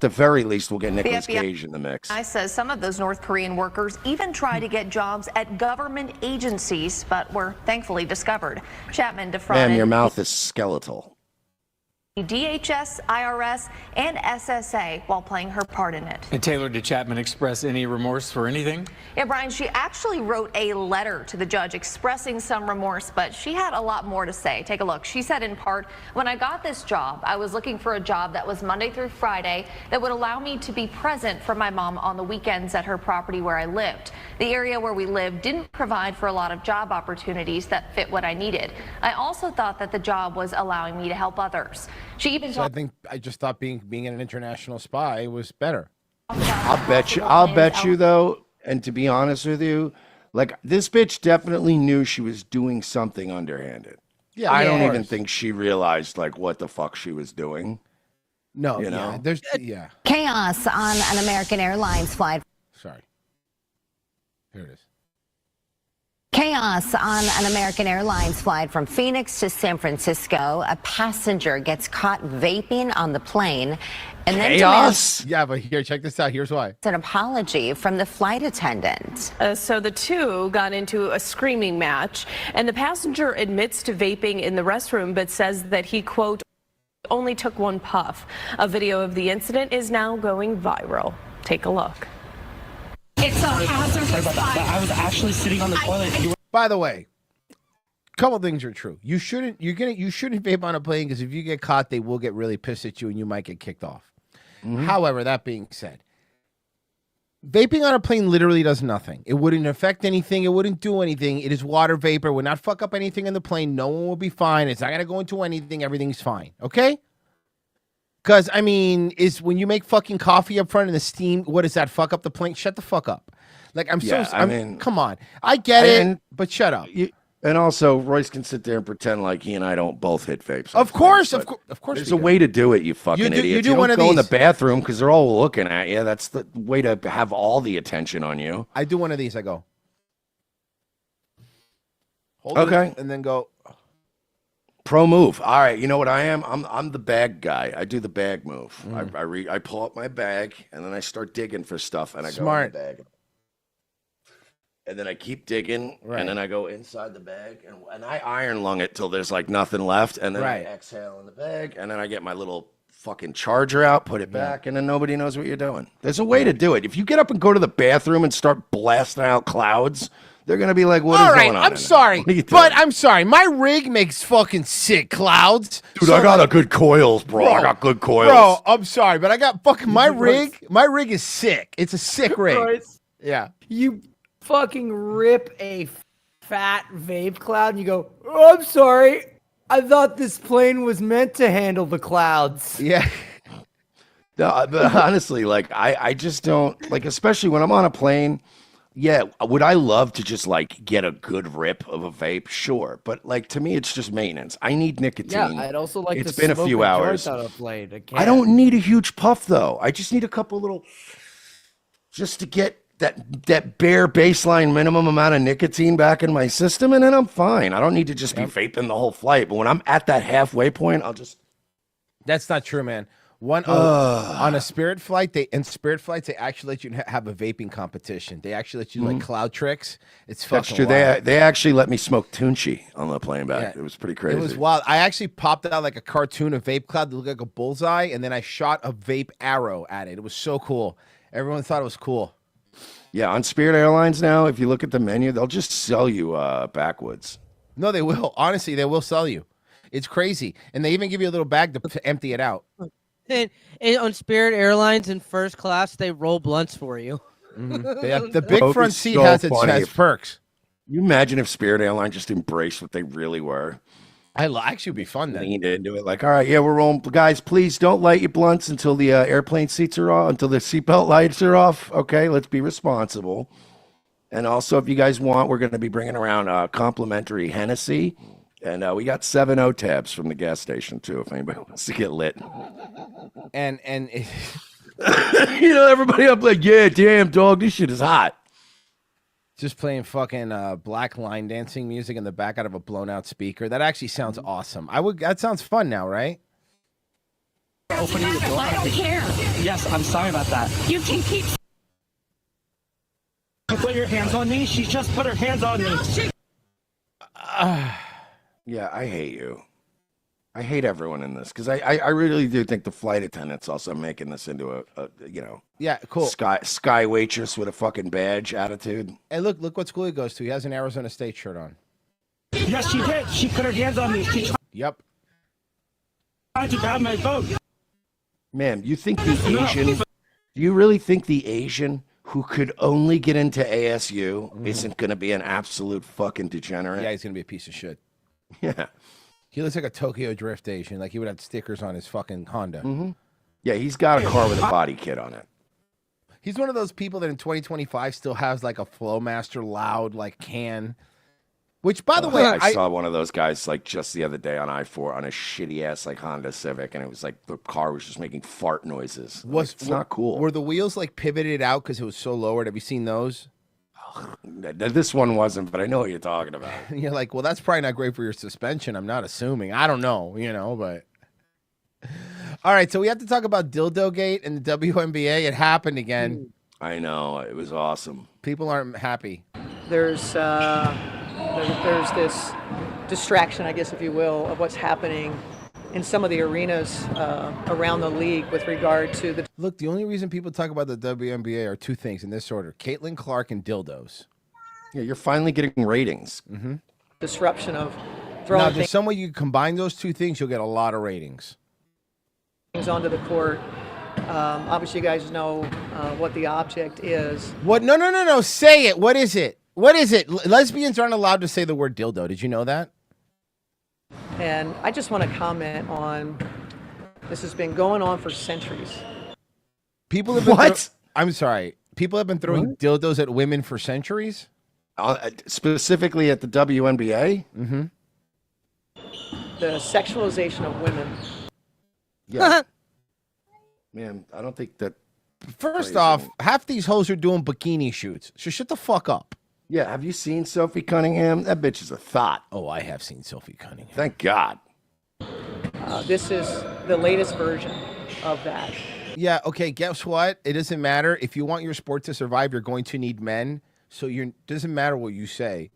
the very least, we'll get Nicolas FBI Cage in the mix. says some of those North Korean workers even try to get jobs at government agencies, but were thankfully discovered. Chapman defrauded Ma'am, your mouth is skeletal. DHS, IRS, and SSA while playing her part in it. And Taylor, did Chapman express any remorse for anything? Yeah, Brian, she actually wrote a letter to the judge expressing some remorse, but she had a lot more to say. Take a look. She said in part, when I got this job, I was looking for a job that was Monday through Friday that would allow me to be present for my mom on the weekends at her property where I lived. The area where we lived didn't provide for a lot of job opportunities that fit what I needed. I also thought that the job was allowing me to help others. She even So I think I just thought being an international spy was better. I'll bet you though, and to be honest with you, like this bitch definitely knew she was doing something underhanded. Yeah, I of don't even course. think she realized like what the fuck she was doing. No, You know? yeah. Chaos on an American Airlines flight. Sorry. Here it is. Chaos on an American Airlines flight from Phoenix to San Francisco. A passenger gets caught vaping on the plane and then demands Yeah, but here, check this out. Here's why. an apology from the flight attendant. So the two got into a screaming match, and the passenger admits to vaping in the restroom, but says that he, quote, only took one puff. A video of the incident is now going viral. Take a look. It's a hazardous fire. I was actually sitting on the toilet. By the way, a couple things are true. You shouldn't vape on a plane because if you get caught, they will get really pissed at you and you might get kicked off. However, that being said, vaping on a plane literally does nothing. It wouldn't affect anything. It wouldn't do anything. It is water vapor. It would not fuck up anything in the plane. No one will be fine. It's not going to go into anything. Everything's fine. Okay? Because, I mean, is when you make fucking coffee up front and the steam, what does that fuck up the plane? Shut the fuck up. Like, I mean, come on. I get it, but shut up. And also, Royce can sit there and pretend like he and I don't both hit vapes. Of course. There's a way to do it, you fucking You do idiots. You one don't of go in the these. bathroom because they're all looking at you. That's the way to have all the attention on you. I do one of these. I go. Hold Okay. it and then go. Pro move. All right, you know what I am? I'm the bag guy. I do the bag move. I pull up my bag and then I start digging for stuff and I Smart. go in the bag. And then I keep digging Right. and then I go inside the bag and I iron lung it till there's like nothing left and then Right. I exhale in the bag and then I get my little fucking charger out, put it back, and then nobody knows what you're doing. There's a way to do it. If you get up and go to the bathroom and start blasting out clouds, they're going to be like, what is going on? I'm sorry, but I'm sorry. My rig makes fucking sick clouds. Dude, I got a good coils, bro. I got good coils. Bro, I'm sorry, but I got fucking my rig. My rig is sick. It's a sick rig. Yeah. You fucking rip a fat vape cloud and you go, oh, I'm sorry. I thought this plane was meant to handle the clouds. Yeah. No, but honestly, like, I just don't, like, especially when I'm on a plane. Yeah, would I love to just like get a good rip of a vape? Sure, but like to me, it's just maintenance. I need nicotine. Yeah, I'd also like it's to been smoke a few hours. On a plane. I don't need a huge puff though. I just need a couple little, just to get that bare baseline minimum amount of nicotine back in my system, and then I'm fine. I don't need to just be vaping the whole flight. But when I'm at that halfway point, I'll just. That's not true, man. On a Spirit flight, they actually let you have a vaping competition. They actually let you like cloud tricks. It's fucking That's true. wild. They actually let me smoke Tunchi on the plane back. Yeah. It was pretty crazy. It was wild. I actually popped out like a cartoon of vape cloud that looked like a bullseye, and then I shot a vape arrow at it. It was so cool. Everyone thought it was cool. Yeah, on Spirit Airlines now, if you look at the menu, they'll just sell you backwoods. No, they will. Honestly, they will sell you. It's crazy, and they even give you a little bag to empty it out. And on Spirit Airlines in first class, they roll blunts for you. The big front seat has perks. You imagine if Spirit Airlines just embraced what they really were. Actually, would be fun then. Leaned into it like, all right, yeah, we're rolling. Guys, please don't light your blunts until the airplane seats are off, until the seatbelt lights are off. Okay, let's be responsible. And also, if you guys want, we're going to be bringing around complimentary Hennessy. And we got 7-0 tabs from the gas station, too, if anybody wants to get lit. And you know, everybody up like, yeah, damn, dog, this shit is hot. Just playing fucking black line dancing music in the back out of a blown out speaker. That actually sounds awesome. That sounds fun now, right? Opening the door. Yes, I'm sorry about that. You can keep. Put your hands on me. She just put her hands on me. Yeah, I hate you. I hate everyone in this because I really do think the flight attendant's also making this into a yeah, cool sky waitress with a fucking badge attitude. Hey, look what school he goes to. He has an Arizona State shirt on. Yes, she did. She put her hands on me. Yep. Tried to grab my boat. Man, you think the Asian? Do you really think the Asian who could only get into ASU isn't going to be an absolute fucking degenerate? Yeah, he's going to be a piece of shit. Yeah. He looks like a Tokyo Drift Asian. Like he would have stickers on his fucking Honda. Yeah, he's got a car with a body kit on it. He's one of those people that in 2025 still has like a Flowmaster loud like can. Which, by the way, I saw one of those guys like just the other day on I-4 on a shitty ass like Honda Civic, and it was like the car was just making fart noises. It's not cool. Were the wheels like pivoted out because it was so lowered? Have you seen those? This one wasn't, but I know what you're talking about. You're like, well, that's probably not great for your suspension. I'm not assuming. I don't know, but. All right, so we have to talk about Dildo Gate and the WNBA. It happened again. I know. It was awesome. People aren't happy. There's this distraction, I guess, if you will, of what's happening in some of the arenas around the league with regard to the... Look, the only reason people talk about the WNBA are two things in this order. Caitlin Clark and dildos. Yeah, you're finally getting ratings. disruption of throwing now, there's some way you combine those two things, you'll get a lot of ratings. things onto the court. Obviously, you guys know what the object is. What? No. Say it. What is it? What is it? Lesbians aren't allowed to say the word dildo. Did you know that? And I just want to comment on, this has been going on for centuries. People have been I'm sorry. People have been throwing dildos at women for centuries? Specifically at the WNBA? Mm-hmm. The sexualization of women. Yeah. Man, I don't think that... First off, half these hoes are doing bikini shoots, so shut the fuck up. Yeah, have you seen Sophie Cunningham? That bitch is a thought. Oh, I have seen Sophie Cunningham. Thank God. This is the latest version of that. Yeah, okay, guess what? It doesn't matter. If you want your sport to survive, you're going to need men. So it doesn't matter what you say.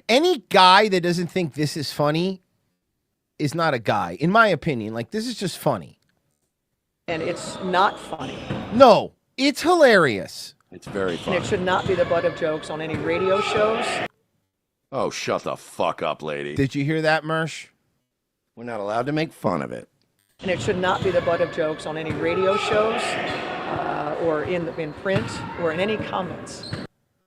Any guy that doesn't think this is funny is not a guy, in my opinion. Like, this is just funny. And it's not funny. No, it's hilarious. It's very And funny. it should not be the butt of jokes on any radio shows. Oh, shut the fuck up, lady. Did you hear that, Mersh? We're not allowed to make fun of it. And it should not be the butt of jokes on any radio shows or in print or in any comments.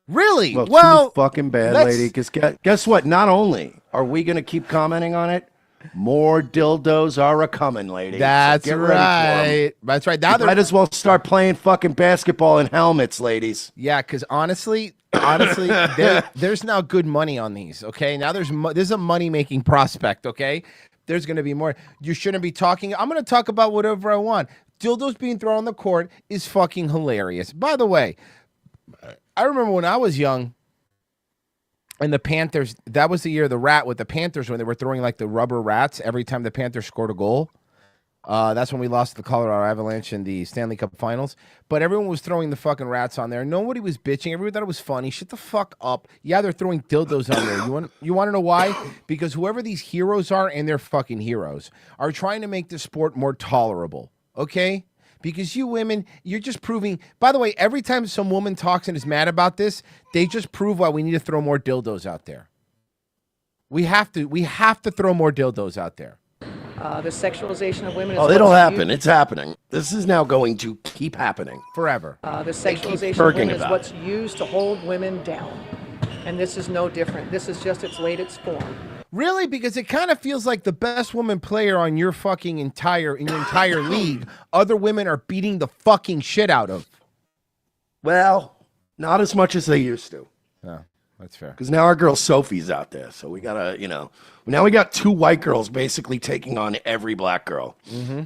Really? Well, too fucking bad, let's- lady. Because guess what? Not only are we going to keep commenting on it, more dildos are a coming, lady. That's So get ready for 'em. right. That's right. Now You they're might as well start playing fucking basketball in helmets, ladies. Yeah, because honestly, there's now good money on these. Okay, now there's a money making prospect. Okay, there's going to be more. You shouldn't be talking. I'm going to talk about whatever I want. Dildos being thrown on the court is fucking hilarious. By the way, I remember when I was young. And the Panthers, that was the year of the rat with the Panthers when they were throwing like the rubber rats every time the Panthers scored a goal. That's when we lost to the Colorado Avalanche in the Stanley Cup Finals. But everyone was throwing the fucking rats on there. Nobody was bitching. Everyone thought it was funny. Shut the fuck up. Yeah, they're throwing dildos on there. You want to know why? Because whoever these heroes are, and they're fucking heroes, are trying to make the sport more tolerable. Okay? Because you women, you're just proving. By the way, every time some woman talks and is mad about this, they just prove why we need to throw more dildos out there. We have to throw more dildos out there. The sexualization of women is Oh, it'll what's happen. used- It's happening. This is now going to keep happening forever. The They keep sexualization of berging women is about what's used to hold women down. And this is no different. This is just its latest form. Really? Because it kind of feels like the best woman player on your fucking entire league, other women are beating the fucking shit out of. Well, not as much as they used to. No, that's fair. Because now our girl Sophie's out there, so we gotta, now we got 2 white girls basically taking on every black girl. Mm-hmm.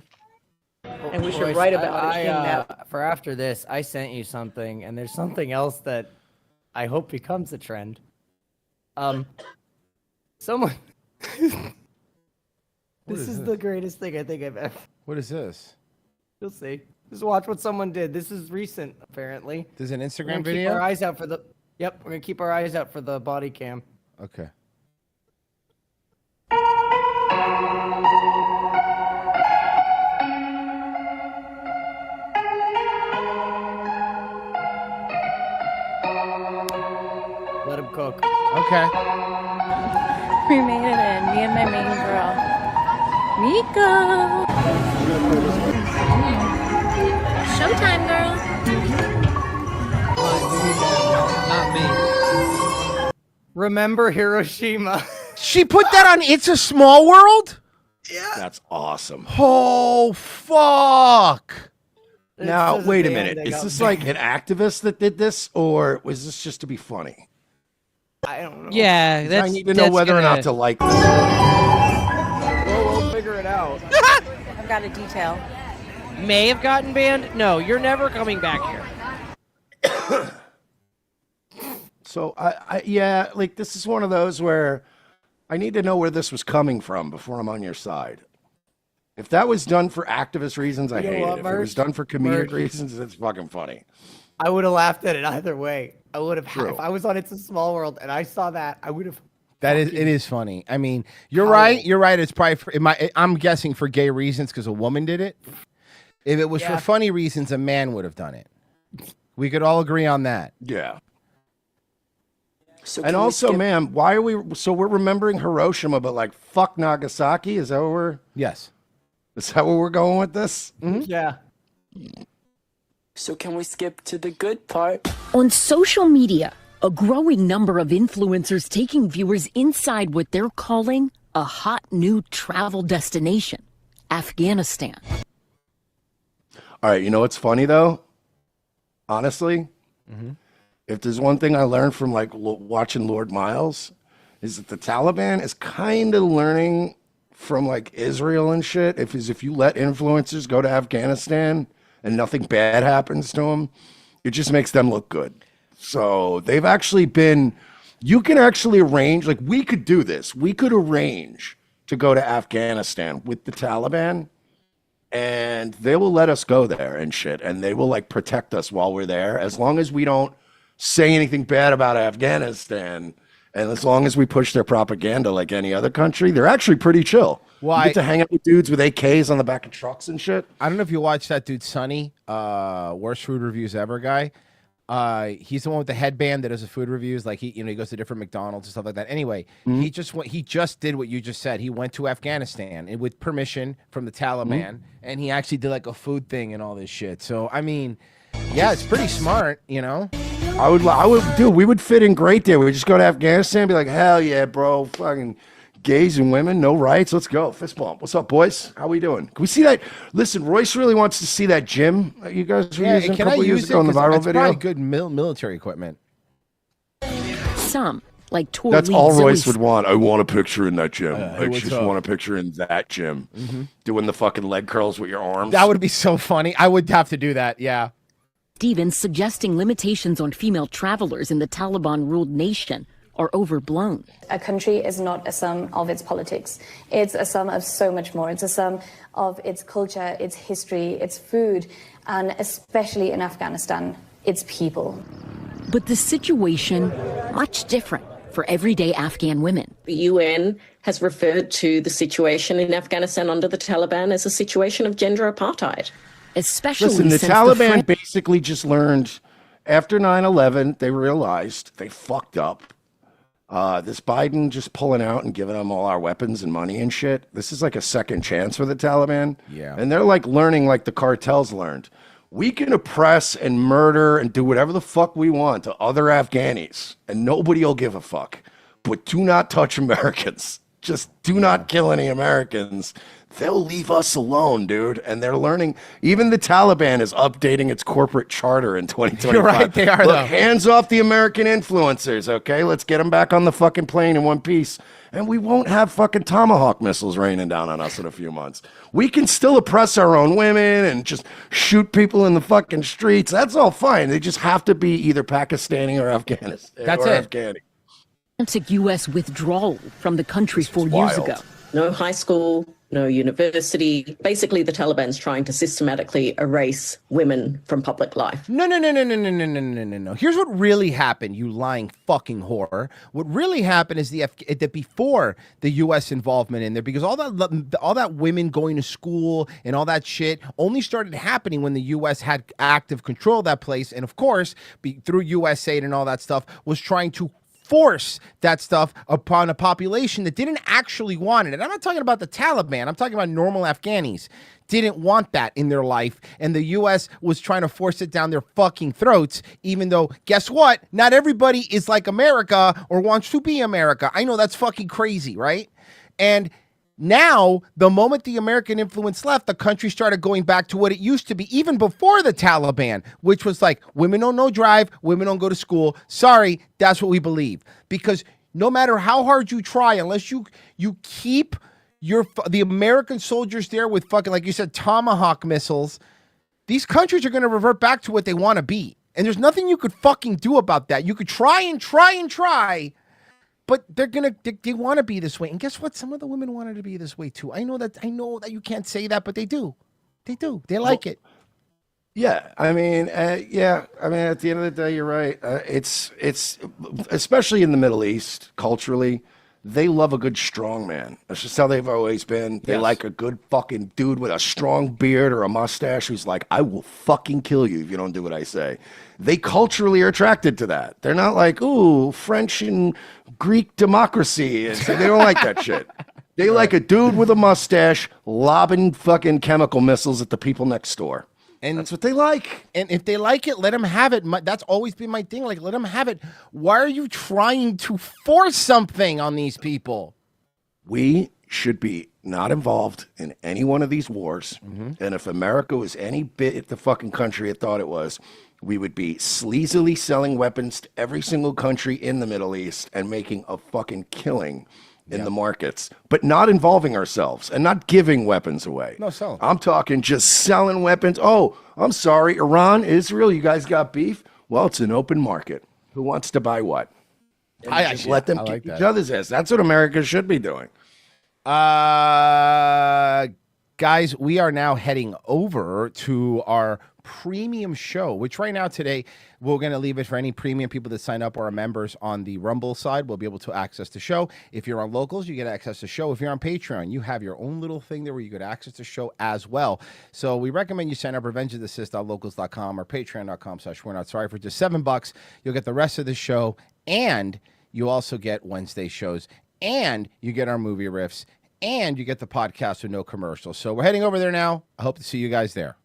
And we should Boys, write about it in that. For after this, I sent you something, and there's something else that I hope becomes a trend. Someone. This is the greatest thing I think I've ever. What is this? You'll see. Just watch what someone did. This is recent, apparently. There's an We're Instagram gonna video? Keep our eyes out for the. Yep, we're gonna keep our eyes out for the body cam. Okay. Let him cook. Okay. We made it in, me and my main girl. Miko! Showtime, girl. Not me. Remember Hiroshima. She put that on It's a Small World? That's awesome. Oh, fuck. Now, This is wait a the minute. ending Is of this it. like an activist that did this, or was this just to be funny? I don't know. Yeah, 'Cause I need to know whether or not to like this. We'll figure it out. I've got a detail. May have gotten banned. No, you're never coming back here. So, yeah, like this is one of those where I need to know where this was coming from before I'm on your side. If that was done for activist reasons, I You know hate what, it. If it was Merch? done for comedic Merch. reasons, it's fucking funny. I would have laughed at it either way. I would have. True. If I was on It's a Small World and I saw that, I would have. It is funny. I mean, you're right. You're right. It's probably I'm guessing for gay reasons because a woman did it. If it was Yeah. for funny reasons, a man would have done it. We could all agree on that. Yeah. So And also, ma'am, why are we? So we're remembering Hiroshima, but like fuck Nagasaki. Is that what we're? Yes. Is that where we're going with this? Yeah. So can we skip to the good part? On social media, a growing number of influencers taking viewers inside what they're calling a hot new travel destination, Afghanistan. All right. You know what's funny though? Honestly, if there's one thing I learned from like watching Lord Miles, is that the Taliban is kind of learning from like Israel and shit. If you let influencers go to Afghanistan and nothing bad happens to them, it just makes them look good. So they've actually been. You can actually arrange. Like we could do this. We could arrange to go to Afghanistan with the Taliban. And they will let us go there and shit. And they will like protect us while we're there. As long as we don't say anything bad about Afghanistan And as long as we push their propaganda like any other country, they're actually pretty chill. Well, you get to hang out with dudes with AKs on the back of trucks and shit. I don't know if you watched that dude, Sonny, worst food reviews ever guy. He's the one with the headband that does the food reviews. Like he goes to different McDonald's and stuff like that. Anyway, he just did what you just said. He went to Afghanistan and with permission from the Taliban, and he actually did like a food thing and all this shit. So I mean, yeah, it's pretty smart, you know. I would, dude. We would fit in great there. We would just go to Afghanistan and be like, hell yeah, bro, fucking gays and women, no rights. Let's go. Fist bump. What's up, boys? How we doing? Can we see that? Listen, Royce really wants to see that gym you guys were using a couple years ago in the viral video. Probably good military equipment. Some, like Tor That's Lee all Zoe Royce would want. I want a picture in that gym. I what's just up? want a picture in that gym. Doing the fucking leg curls with your arms. That would be so funny. I would have to do that. Yeah. Stevens suggesting limitations on female travelers in the Taliban-ruled nation are overblown. A country is not a sum of its politics. It's a sum of so much more. It's a sum of its culture, its history, its food, and especially in Afghanistan, its people. But the situation, much different for everyday Afghan women. The UN has referred to the situation in Afghanistan under the Taliban as a situation of gender apartheid. Especially Listen, the since Taliban basically just learned after 9/11, they realized they fucked up. This Biden just pulling out and giving them all our weapons and money and shit. This is like a second chance for the Taliban. Yeah. And they're like learning like the cartels learned. We can oppress and murder and do whatever the fuck we want to other Afghanis, and nobody will give a fuck. But do not touch Americans. Just do not kill any Americans. They'll leave us alone, dude. And they're learning. Even the Taliban is updating its corporate charter in 2025. You're right, they are, Look, though. hands off the American influencers, okay? Let's get them back on the fucking plane in one piece. And we won't have fucking Tomahawk missiles raining down on us in a few months. We can still oppress our own women and just shoot people in the fucking streets. That's all fine. They just have to be either Pakistani or Afghanistan. That's or it. Afghani. U.S. withdrawal from the country 4 years wild. ago. No high school, no university. Basically, the Taliban's trying to systematically erase women from public life. No. Here's what really happened, you lying fucking whore. What really happened is that before the U.S. involvement in there, because all that women going to school and all that shit only started happening when the U.S. had active control of that place, and of course, through USAID and all that stuff, was trying to force that stuff upon a population that didn't actually want it. And I'm not talking about the Taliban. I'm talking about normal Afghanis. Didn't want that in their life. And the U.S. was trying to force it down their fucking throats, even though, guess what? Not everybody is like America or wants to be America. I know that's fucking crazy, right? And now, the moment the American influence left, the country started going back to what it used to be, even before the Taliban, which was like, women don't know drive, women don't go to school. Sorry, that's what we believe. Because no matter how hard you try, unless you keep the American soldiers there with fucking, like you said, Tomahawk missiles, these countries are going to revert back to what they want to be. And there's nothing you could fucking do about that. You could try and try. But they want to be this way. And guess what? Some of the women wanted to be this way too. I know that you can't say that, but they do. They do. They like it. Yeah, I mean, at the end of the day, you're right. It's especially in the Middle East, culturally, they love a good strong man. That's just how they've always been. They like a good fucking dude with a strong beard or a mustache who's like, I will fucking kill you if you don't do what I say. They culturally are attracted to that. They're not like, ooh, French and Greek democracy. And so they don't like that shit. They like a dude with a mustache lobbing fucking chemical missiles at the people next door. And that's what they like. And if they like it, let them have it. That's always been my thing. Like, let them have it. Why are you trying to force something on these people? We should be not involved in any one of these wars. And if America was any bit the fucking country it thought it was, we would be sleazily selling weapons to every single country in the Middle East and making a fucking killing in the markets, but not involving ourselves and not giving weapons away. No, selling. I'm talking just selling weapons. Oh, I'm sorry, Iran, Israel, you guys got beef? Well, it's an open market. Who wants to buy what? And just let them kick each other's ass. That's what America should be doing. Guys, we are now heading over to our premium show, which right now today we're going to leave it for any premium people that sign up or are members on the Rumble side. We'll be able to access the show. If you're on Locals, you get access to the show. If you're on Patreon, you have your own little thing there where you get access to the show as well. So we recommend you sign up revengeofthesith.locals.com or patreon.com/we're not sorry. For just $7, you'll get the rest of the show, and you also get Wednesday shows, and you get our movie riffs, and you get the podcast with no commercials. So we're heading over there now. I hope to see you guys there.